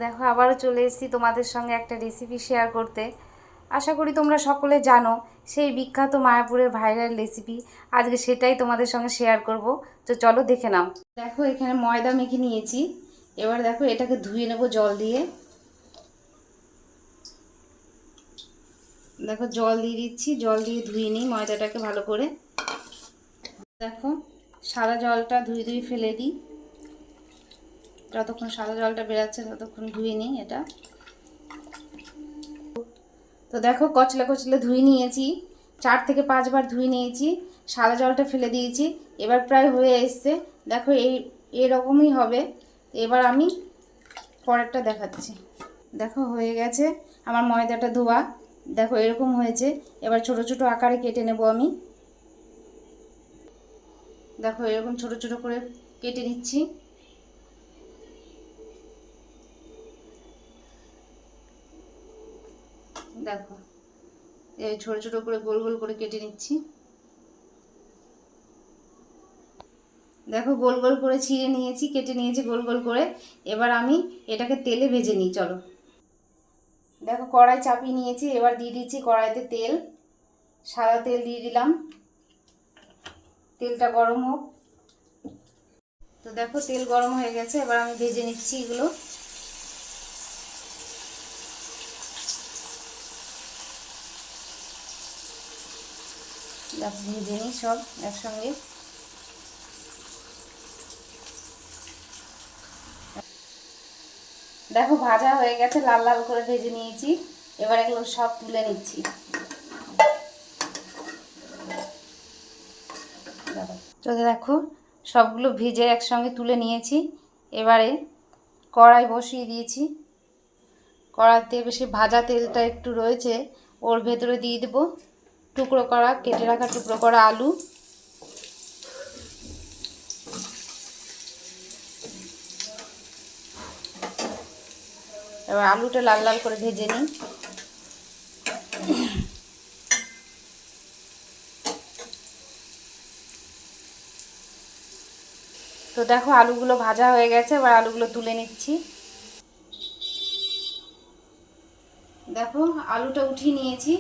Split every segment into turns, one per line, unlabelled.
দেখো আবারও চলে এসেছি তোমাদের সঙ্গে একটা রেসিপি শেয়ার করতে। আশা করি তোমরা সকলে জানো সেই বিখ্যাত মায়াপুরের ভাইরাল রেসিপি। আজকে সেটাই তোমাদের সঙ্গে শেয়ার করব। তো চলো দেখে নাও। দেখো এখানে ময়দা মেখে নিয়েছি। এবার দেখো এটাকে ধুয়ে নেব জল দিয়ে। দেখো জল দিয়ে দিচ্ছি, জল দিয়ে ধুয়ে নিই ময়দাটাকে ভালো করে। দেখো সাদা জলটা ধুয়ে ধুয়ে ফেলে দিই। যতক্ষণ সাদা জলটা বেরাচ্ছে ততক্ষণ ধুয়ে নিই এটা। তো দেখো কচলে কচলে ধুয়ে নিয়েছি, 4 থেকে 5 বার ধুয়ে নিয়েছি, সাদা জলটা ফেলে দিয়েছি। এবার প্রায় হয়ে এসছে। দেখো এরকমই হবে। এবার আমি পরেরটা দেখাচ্ছি। দেখো হয়ে গেছে আমার ময়দাটা ধোয়া। দেখো এরকম হয়েছে। এবার ছোট ছোট আকারে কেটে নেব আমি। দেখো এরকম ছোট ছোট করে কেটে নিচ্ছি। দেখো এই ছোট ছোট করে গোল গোল করে কেটে নিচ্ছি। দেখো গোল গোল করে ছিঁড়ে নিয়েছি, কেটে নিয়েছি গোল গোল করে। এবার আমি এটাকে তেলে ভেজে নিই, চলো। দেখো কড়াই চাপিয়ে নিয়েছি। এবার দিয়ে দিচ্ছি কড়াইতে তেল। সাদা তেল দিয়ে দিলাম। তেলটা গরম হোক। তো দেখো তেল গরম হয়ে গেছে। এবার আমি ভেজে নিচ্ছি এগুলো। দেখো ভেজে নিই সব একসঙ্গে। দেখো ভাজা হয়ে গেছে, লাল লাল করে ভেজে নিয়েছি। এবার এগুলো সব তুলে নিচ্ছি। তো দেখো সবগুলো ভেজে একসঙ্গে তুলে নিয়েছি। এবারে কড়াই বসিয়ে দিয়েছি। কড়াইতে বেশি ভাজা তেলটা একটু রয়েছে, ওর ভেতরে দিয়ে দেবো টুকরো করা, কেটে রাখা টুকরো করা আলু। এবার আলুটা লাল লাল করে ভেজে নিই। তো দেখো আলুগুলো ভাজা হয়ে গেছে। এবার আলুগুলো তুলে নিচ্ছি। দেখো আলুটা উঠিয়ে নিয়েছি।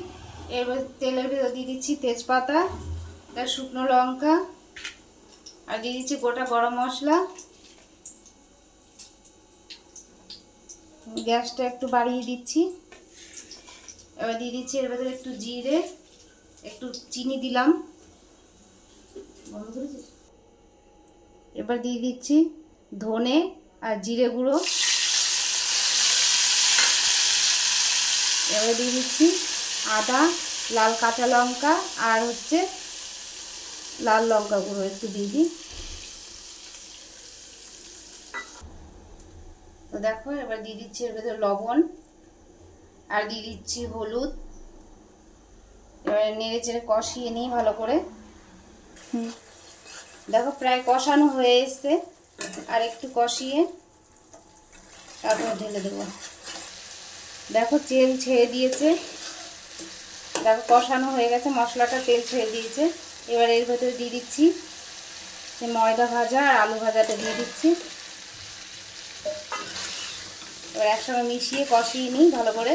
এবার তেলের ভেতর দিয়ে দিচ্ছি তেজপাতা, তার শুকনো লঙ্কা, আর দিয়ে দিচ্ছি গোটা গরম মশলা। গ্যাসটা একটু বাড়িয়ে দিচ্ছি। এবার দিয়ে দিচ্ছি এর ভেতরে একটু জিরে, একটু চিনি দিলাম। এবার দিয়ে দিচ্ছি ধনে আর জিরে গুঁড়ো। এবার দিয়ে দিচ্ছি আদা, লাল কাঁচা লঙ্কা আর লাল লঙ্কা গুঁড়ো একটু দিয়ে দিই। তো দেখো এবার দিয়ে দিচ্ছি এর ভেতরে লবণ আর দিয়ে দিচ্ছি হলুদ। এবার নেড়ে চেড়ে কষিয়ে নিই ভালো করে। দেখো প্রায় কষানো হয়ে এসছে, আর একটু কষিয়ে তারপর ঢেলে দেবো। দেখো তেল ছেড়ে দিয়েছে। দেখো কষানো হয়ে গেছে, মশলাটা তেল ছেড়ে দিয়েছে। এবার এর ভেতরে দিয়ে দিচ্ছি ময়দা ভাজা আর আলু ভাজাটা দিয়ে দিচ্ছি। এবার একসঙ্গে মিশিয়ে কষিয়ে নিই ভালো করে।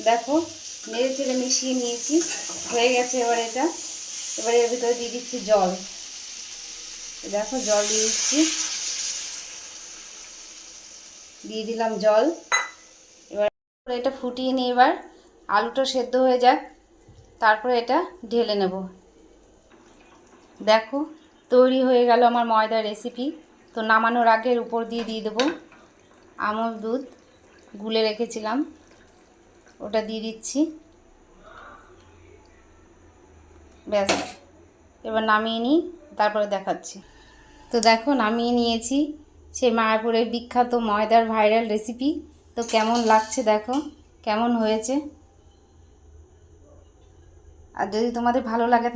দেখো নেড়ে চেড়ে মিশিয়ে নিয়েছি, হয়ে গেছে এবার এটা। এবার এর ভিতরে দিয়ে দিচ্ছি জল। দেখো জল দিয়ে দিচ্ছি, দিয়ে দিলাম জল। এবার এটা ফুটিয়ে নিই। এবার আলুটা সেদ্ধ হয়ে যাক, তারপরে এটা ঢেলে নেব। দেখো তৈরি হয়ে গেল আমার ময়দার রেসিপি। তো নামানোর আগের উপর দিয়ে দেবো আমল দুধ গুলে রেখেছিলাম, ওটা দিয়ে দিচ্ছি। ব্যাস এবার নামিয়ে নিই, তারপরে দেখাচ্ছি। তো দেখো নামিয়ে নিয়েছি সেই মায়াপুরের বিখ্যাত ময়দার ভাইরাল রেসিপি। তো কেমন লাগছে দেখো, কেমন হয়েছে। আর যদি তোমাদের ভালো লাগে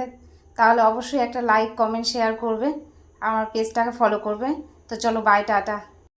তাহলে অবশ্যই একটা লাইক, কমেন্ট, শেয়ার করবে। আমার পেজটাকে ফলো করবে। তো চলো বাই, টাটা।